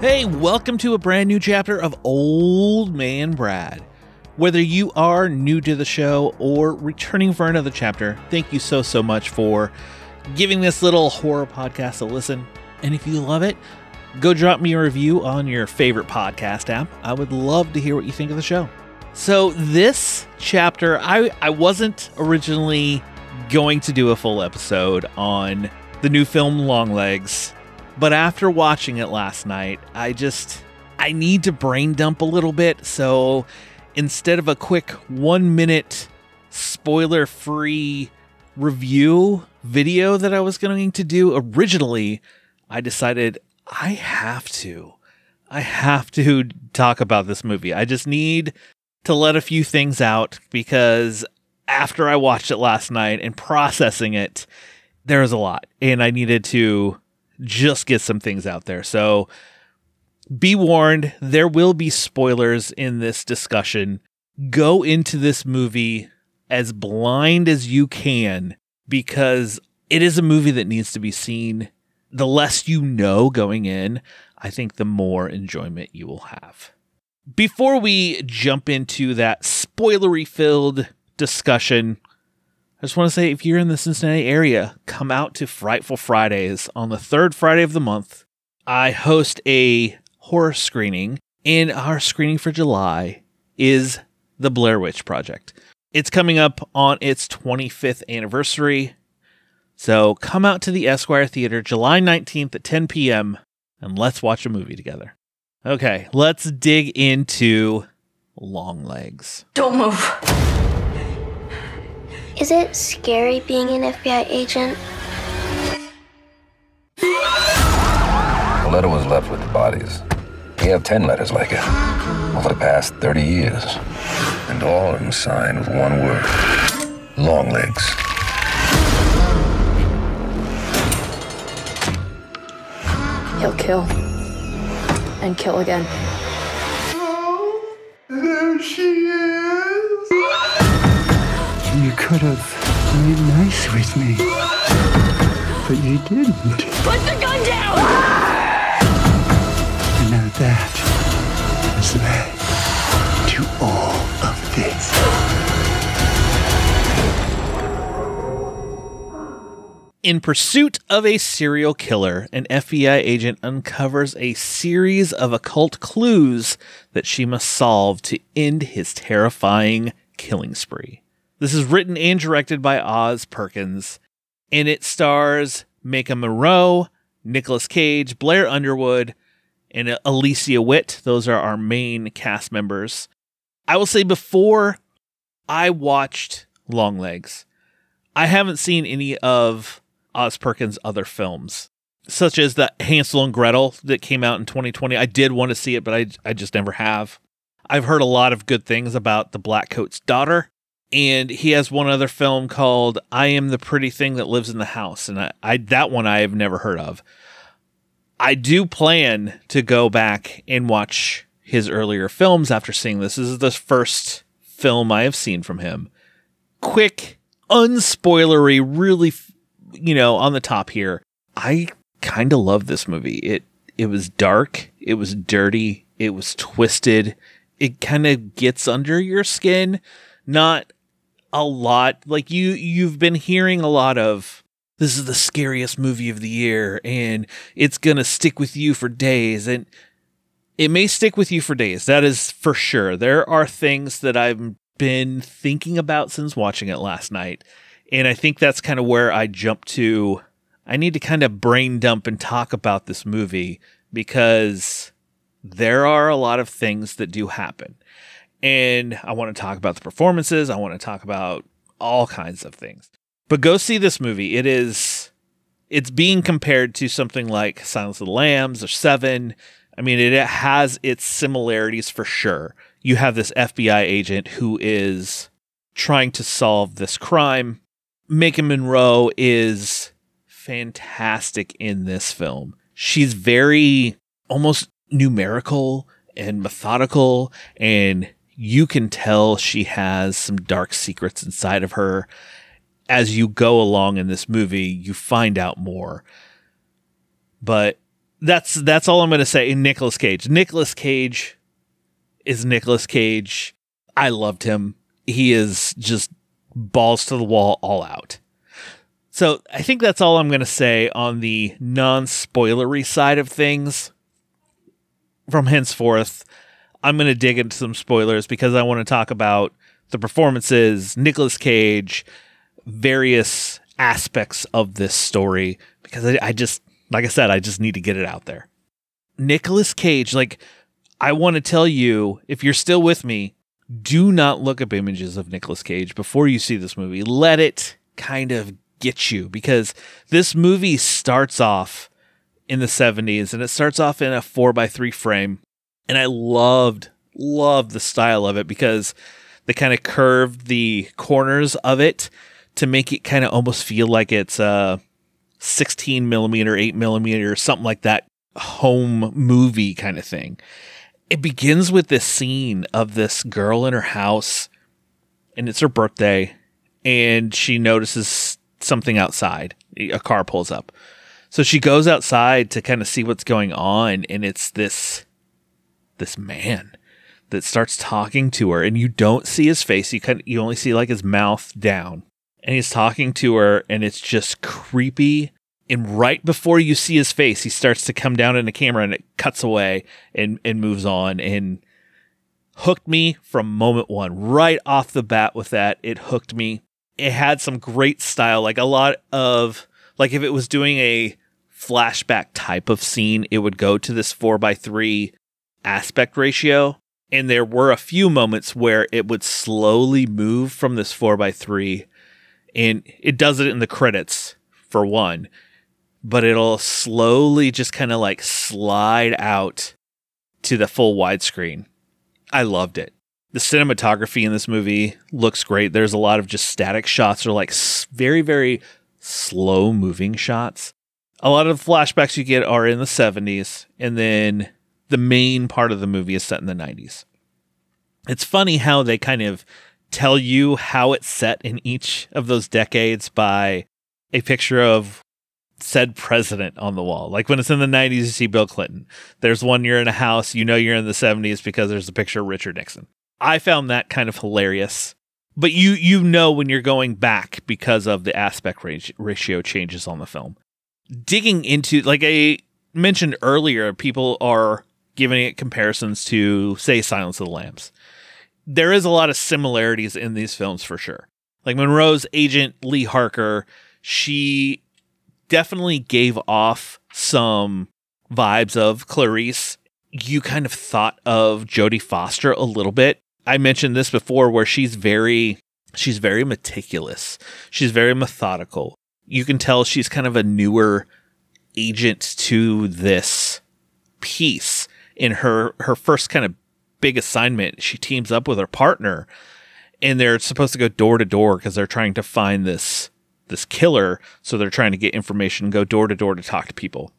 Hey, welcome to a brand new chapter of Old Man Brad. Whether you are new to the show or returning for another chapter, thank you so much for giving this little horror podcast a listen. And if you love it, go drop me a review on your favorite podcast app. I would love to hear what you think of the show. So this chapter, I wasn't originally going to do a full episode on the new film Longlegs. But after watching it last night, I need to brain dump a little bit. So instead of a quick 1 minute spoiler-free review video that I was going to do originally, I decided I have to talk about this movie. I just need to let a few things out because after I watched it last night and processing it, there was a lot and I needed to just get some things out there. So be warned, there will be spoilers in this discussion. Go into this movie as blind as you can because it is a movie that needs to be seen. The less you know going in, I think the more enjoyment you will have. Before we jump into that spoilery-filled discussion, I just want to say, if you're in the Cincinnati area, come out to Frightful Fridays on the third Friday of the month. I host a horror screening, and our screening for July is The Blair Witch Project. It's coming up on its 25th anniversary, so come out to the Esquire Theater July 19th at 10 p.m., and let's watch a movie together. Okay, let's dig into Longlegs. Don't move. Is it scary being an FBI agent? The letter was left with the bodies. We have 10 letters like it over the past 30 years. And all of them signed with one word. Longlegs. He'll kill. And kill again. There she is. You could have played nice with me, but you didn't. Put the gun down! And now that has led to all of this. In pursuit of a serial killer, an FBI agent uncovers a series of occult clues that she must solve to end his terrifying killing spree. This is written and directed by Oz Perkins, and it stars Maika Monroe, Nicolas Cage, Blair Underwood, and Alicia Witt. Those are our main cast members. I will say before I watched Longlegs, I haven't seen any of Oz Perkins' other films, such as the Hansel and Gretel that came out in 2020. I did want to see it, but I just never have. I've heard a lot of good things about The Blackcoat's Daughter, and he has one other film called I Am the Pretty Thing That Lives in the House, and that one I have never heard of. I do plan to go back and watch his earlier films after seeing this. This is the first film I have seen from him. Quick, unspoilery, really, on the top here. I kind of love this movie. It was dark, it was dirty, it was twisted. It kind of gets under your skin. Not a lot. Like you've been hearing a lot of, this is the scariest movie of the year and it's going to stick with you for days. And it may stick with you for days. That is for sure. There are things that I've been thinking about since watching it last night. And I think that's kind of where I jump to. I need to kind of brain dump and talk about this movie because there are a lot of things that do happen. And I want to talk about the performances. I want to talk about all kinds of things. But go see this movie. It's being compared to something like Silence of the Lambs or Seven. I mean, it has its similarities for sure. You have this FBI agent who is trying to solve this crime. Maika Monroe is fantastic in this film. She's very almost numerical and methodical, and you can tell she has some dark secrets inside of her. As you go along in this movie, you find out more. But that's all I'm going to say. Nicolas Cage. Nicolas Cage is Nicolas Cage. I loved him. He is just balls to the wall, all out. So I think that's all I'm going to say on the non-spoilery side of things. From henceforth, I'm going to dig into some spoilers because I want to talk about the performances, Nicolas Cage, various aspects of this story, because I just, like I said, I just need to get it out there. Nicolas Cage, like, I want to tell you, if you're still with me, do not look up images of Nicolas Cage before you see this movie. Let it kind of get you, because this movie starts off in the 70s, and it starts off in a 4:3 frame. And I loved the style of it because they kind of curved the corners of it to make it kind of almost feel like it's a 16 millimeter, 8 millimeter, something like that, home movie kind of thing. It begins with this scene of this girl in her house, and it's her birthday, and she notices something outside. A car pulls up. So she goes outside to kind of see what's going on, and it's this man that starts talking to her, and you don't see his face. You only see like his mouth down, and he's talking to her, and it's just creepy. And right before you see his face, he starts to come down in the camera, and it cuts away and moves on, and hooked me from moment one. Right off the bat with that, it hooked me. It had some great style, like a lot of, like if it was doing a flashback type of scene, it would go to this 4:3 aspect ratio. And there were a few moments where it would slowly move from this 4:3, and it does it in the credits for one, but it'll slowly just kind of like slide out to the full widescreen. I loved it. The cinematography in this movie looks great. There's a lot of just static shots or like very, very slow moving shots. A lot of the flashbacks you get are in the 70s, and then the main part of the movie is set in the 90s. It's funny how they kind of tell you how it's set in each of those decades by a picture of said president on the wall. Like when it's in the 90s, you see Bill Clinton. There's one you're in a house, you know you're in the 70s because there's a picture of Richard Nixon. I found that kind of hilarious. But you know when you're going back because of the aspect ratio changes on the film. Digging into, like I mentioned earlier, people are giving it comparisons to, say, Silence of the Lambs. There is a lot of similarities in these films for sure. Like Monroe's agent, Lee Harker, she definitely gave off some vibes of Clarice. You kind of thought of Jodie Foster a little bit. I mentioned this before where she's very meticulous. She's very methodical. You can tell she's kind of a newer agent to this piece. In her first kind of big assignment, she teams up with her partner, and they're supposed to go door to door because they're trying to find this killer. So they're trying to get information, go door to door to talk to people.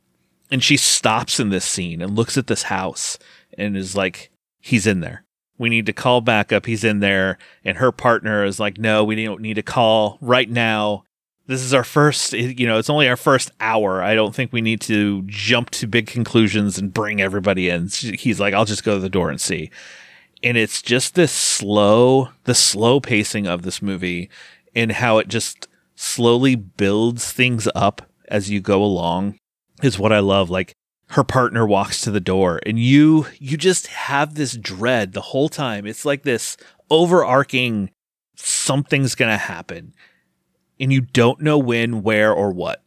And she stops in this scene and looks at this house and is like, he's in there. We need to call back up. He's in there. And her partner is like, no, we don't need to call right now. This is our first, it's only our first hour. I don't think we need to jump to big conclusions and bring everybody in. He's like, I'll just go to the door and see. And it's just the slow pacing of this movie and how it just slowly builds things up as you go along is what I love. Like her partner walks to the door and you just have this dread the whole time. It's like this overarching something's going to happen. And you don't know when, where, or what.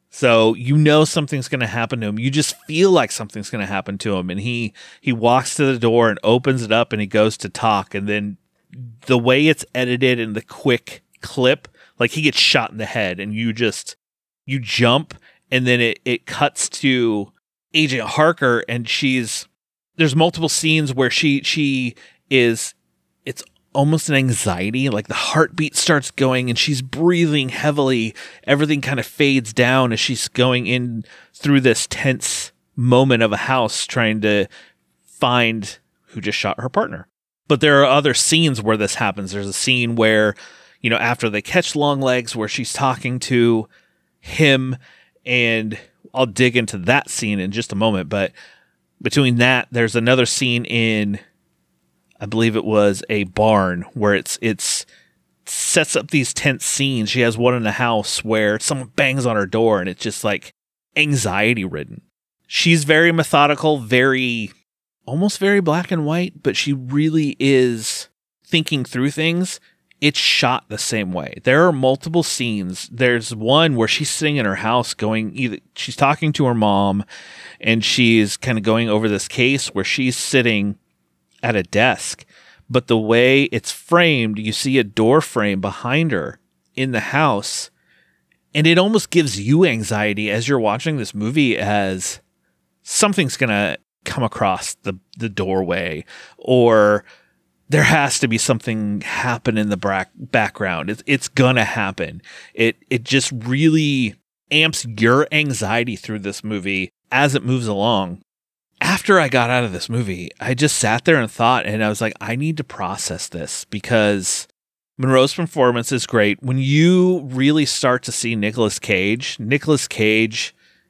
So you know something's going to happen to him. You just feel like something's going to happen to him. And he walks to the door and opens it up and he goes to talk. And then the way it's edited in the quick clip, like he gets shot in the head and you jump and then it cuts to Agent Harker and there's multiple scenes where she is, it's almost an anxiety, like the heartbeat starts going and she's breathing heavily. Everything kind of fades down as she's going in through this tense moment of a house trying to find who just shot her partner. But there are other scenes where this happens. There's a scene where, after they catch Longlegs, where she's talking to him And I'll dig into that scene in just a moment. But between that, there's another scene in, I believe it was a barn, where it's sets up these tense scenes. She has one in the house where someone bangs on her door, and it's just like anxiety ridden. She's very methodical, almost very black and white, but she really is thinking through things. It's shot the same way. There are multiple scenes. There's one where she's sitting in her house she's talking to her mom, and she's kind of going over this case where she's sitting at a desk. But the way it's framed, you see a door frame behind her in the house, and it almost gives you anxiety as you're watching this movie, as something's going to come across the doorway, or there has to be something happen in the background. It's going to happen. It just really amps your anxiety through this movie as it moves along. After I got out of this movie, I just sat there and thought, and I was like, I need to process this, because Monroe's performance is great. When you really start to see Nicolas Cage,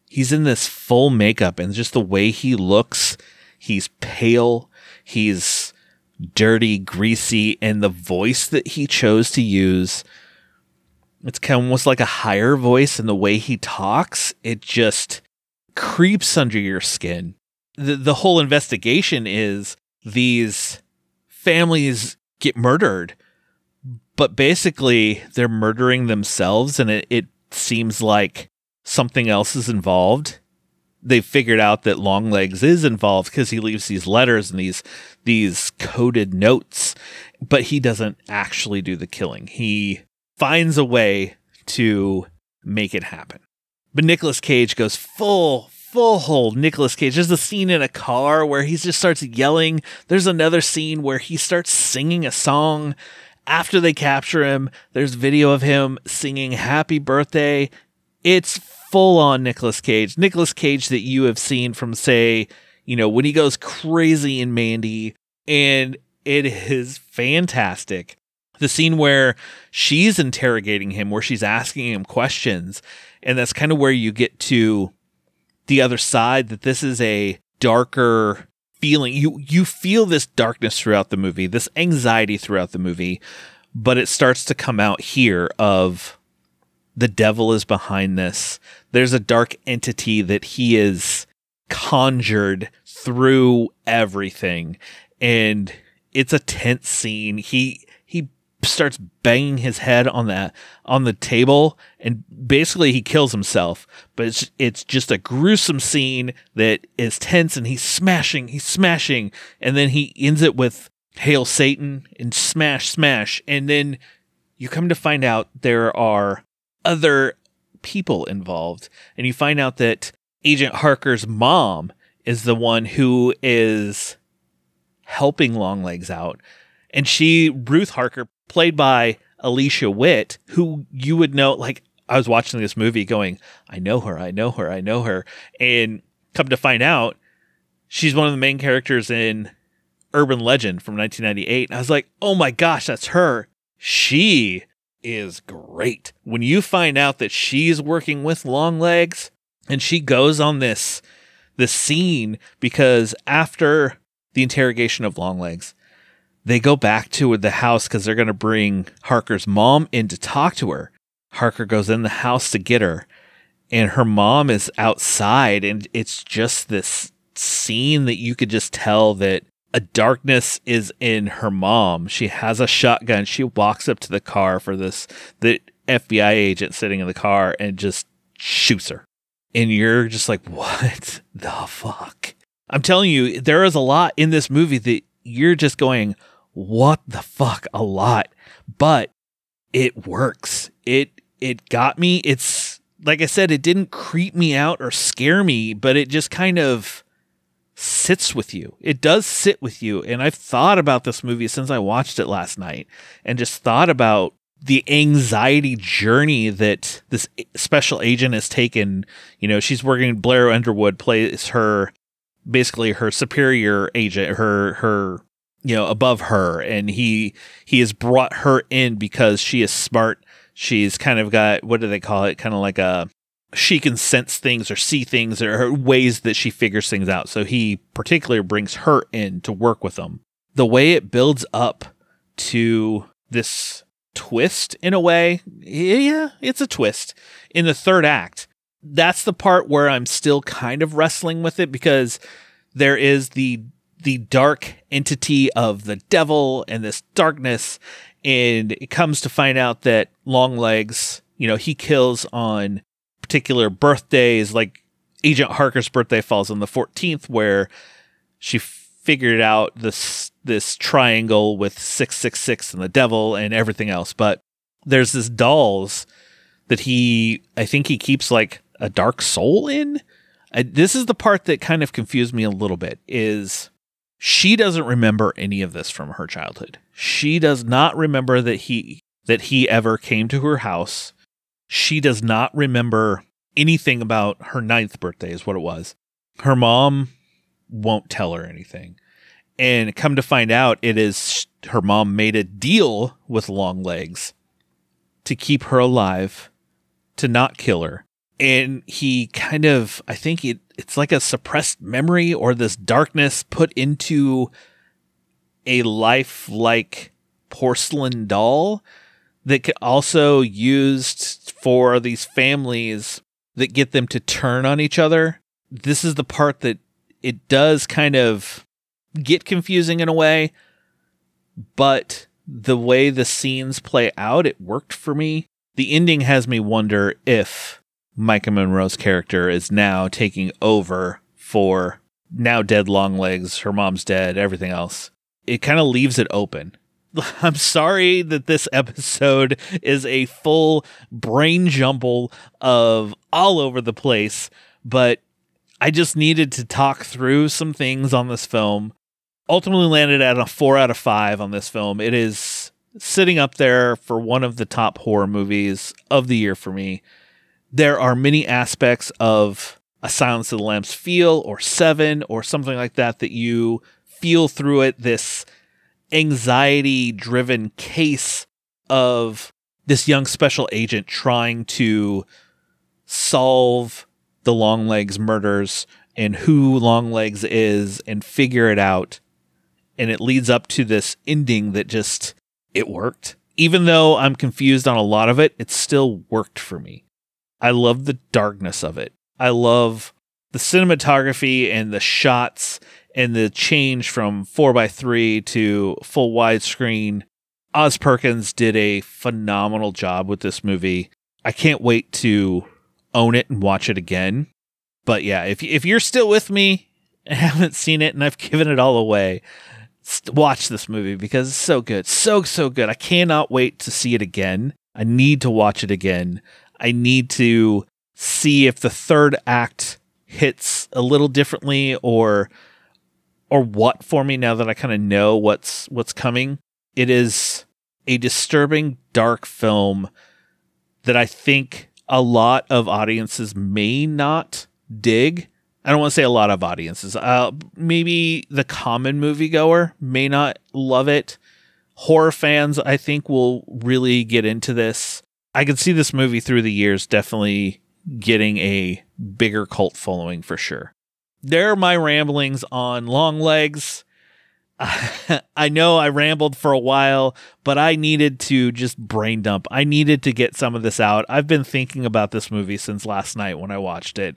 he's in this full makeup, and just the way he looks, he's pale, he's dirty, greasy, and the voice that he chose to use, it's kind of almost like a higher voice, and the way he talks, it just creeps under your skin. The whole investigation is these families get murdered, but basically they're murdering themselves, and it seems like something else is involved. They've figured out that Longlegs is involved because he leaves these letters and these coded notes, but he doesn't actually do the killing. He finds a way to make it happen. But Nicolas Cage goes full hold Nicolas Cage. There's a scene in a car where he just starts yelling. There's another scene where he starts singing a song after they capture him. There's video of him singing Happy Birthday. It's full on Nicolas Cage. Nicolas Cage that you have seen from, say, when he goes crazy in Mandy, and it is fantastic. The scene where she's interrogating him, where she's asking him questions, and that's kind of where you get to the other side, that this is a darker feeling. You feel this darkness throughout the movie, this anxiety throughout the movie, but it starts to come out here of the devil is behind this. There's a dark entity that he is conjured through everything, and it's a tense scene. He starts banging his head on the table, and basically he kills himself. But it's just a gruesome scene that is tense, and he's smashing, and then he ends it with Hail Satan and smash, and then you come to find out there are other people involved, and you find out that Agent Harker's mom is the one who is helping Longlegs out, and Ruth Harker, played by Alicia Witt, who you would know, like, I was watching this movie going, I know her, and come to find out, she's one of the main characters in Urban Legend from 1998, and I was like, oh my gosh, that's her. She is great. When you find out that she's working with Longlegs, and she goes on this scene, because after the interrogation of Longlegs, they go back to the house because they're going to bring Harker's mom in to talk to her. Harker goes in the house to get her, and her mom is outside, and it's just this scene that you could just tell that a darkness is in her mom. She has a shotgun. She walks up to the car for the FBI agent sitting in the car and just shoots her. And you're just like, what the fuck? I'm telling you, there is a lot in this movie that you're just going, what the fuck, a lot. But it works. It got me. It's, like I said, it didn't creep me out or scare me, but it just kind of sits with you. It does sit with you. And I've thought about this movie since I watched it last night, and just thought about the anxiety journey that this special agent has taken. She's working, Blair Underwood plays her, basically her superior agent, her above her, and he has brought her in because she is smart. She's kind of got, what do they call it? Kind of like a she can sense things or see things or ways that she figures things out. So he particularly brings her in to work with him. The way it builds up to this twist in a way, yeah, it's a twist in the third act. That's the part where I'm still kind of wrestling with it, because there is the dark entity of the devil and this darkness, and it comes to find out that Longlegs, he kills on particular birthdays, like Agent Harker's birthday falls on the 14th, where she figured out this triangle with 666 and the devil and everything else. But there's this dolls that I think he keeps like a dark soul in. This is the part that kind of confused me a little bit, is she doesn't remember any of this from her childhood. She does not remember that he ever came to her house. She does not remember anything about her 9th birthday is what it was. Her mom won't tell her anything. And come to find out, it is her mom made a deal with Longlegs to keep her alive, to not kill her. And he kind of, I think it's like a suppressed memory or this darkness put into a lifelike porcelain doll that could also used for these families that get them to turn on each other. This is the part that it does kind of get confusing in a way, but the way the scenes play out, it worked for me. The ending has me wonder if Micah Monroe's character is now taking over for now dead Longlegs, her mom's dead, everything else. It kind of leaves it open. I'm sorry that this episode is a full brain jumble of all over the place, but I just needed to talk through some things on this film. Ultimately landed at a 4 out of 5 on this film. It is sitting up there for one of the top horror movies of the year for me. There are many aspects of A Silence of the Lambs feel, or Seven, or something like that you feel through it, this anxiety-driven case of this young special agent trying to solve the Longlegs murders and who Longlegs is and figure it out. And it leads up to this ending that just, it worked. Even though I'm confused on a lot of it, it still worked for me. I love the darkness of it. I love the cinematography and the shots and the change from 4:3 to full widescreen. Oz Perkins did a phenomenal job with this movie. I can't wait to own it and watch it again. But yeah, if you're still with me and haven't seen it and I've given it all away, watch this movie because it's so good. So good. I cannot wait to see it again. I need to watch it again. I need to see if the third act hits a little differently or what for me now that I kind of know what's coming. It is a disturbing, dark film that I think a lot of audiences may not dig. I don't want to say a lot of audiences. Maybe the common moviegoer may not love it. Horror fans, I think, will really get into this. I could see this movie through the years definitely getting a bigger cult following for sure. There are my ramblings on Longlegs. I know I rambled for a while, but I needed to just brain dump. I needed to get some of this out. I've been thinking about this movie since last night when I watched it,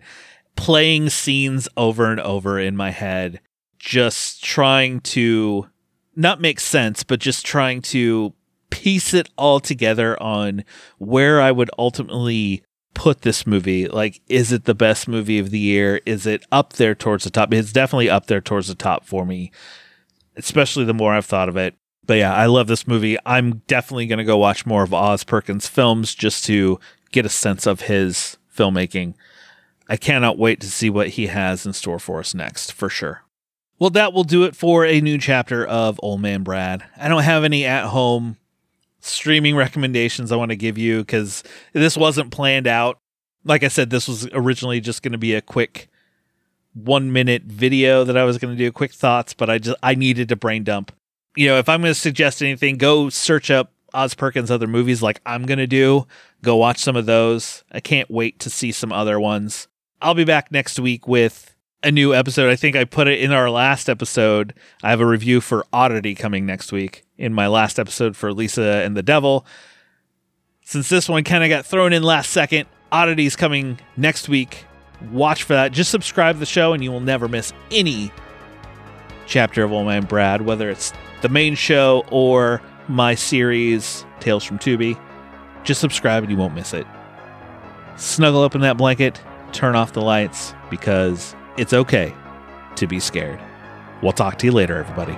playing scenes over and over in my head, just trying to not make sense, but just trying to piece it all together on where I would ultimately put this movie. Like, is it the best movie of the year? Is it up there towards the top? It's definitely up there towards the top for me, especially the more I've thought of it. But yeah, I love this movie. I'm definitely going to go watch more of Oz Perkins films just to get a sense of his filmmaking. I cannot wait to see what he has in store for us next, for sure. Well, that will do it for a new chapter of Old Man Brad. I don't have any at-home streaming recommendations I want to give you because this wasn't planned out. Like I said, this was originally just going to be a quick 1-minute video that I was going to do, quick thoughts, but I needed to brain dump. You know, if I'm going to suggest anything, go search up Oz Perkins' other movies like I'm going to do, go watch some of those. I can't wait to see some other ones. I'll be back next week with a new episode. I think I put it in our last episode. I have a review for Oddity coming next week in my last episode for Lisa and the Devil. Since this one kind of got thrown in last second, Oddity's coming next week. Watch for that. Just subscribe to the show and you will never miss any chapter of Old Man Brad, whether it's the main show or my series, Tales from Tubi. Just subscribe and you won't miss it. Snuggle up in that blanket, turn off the lights, because it's okay to be scared. We'll talk to you later, everybody.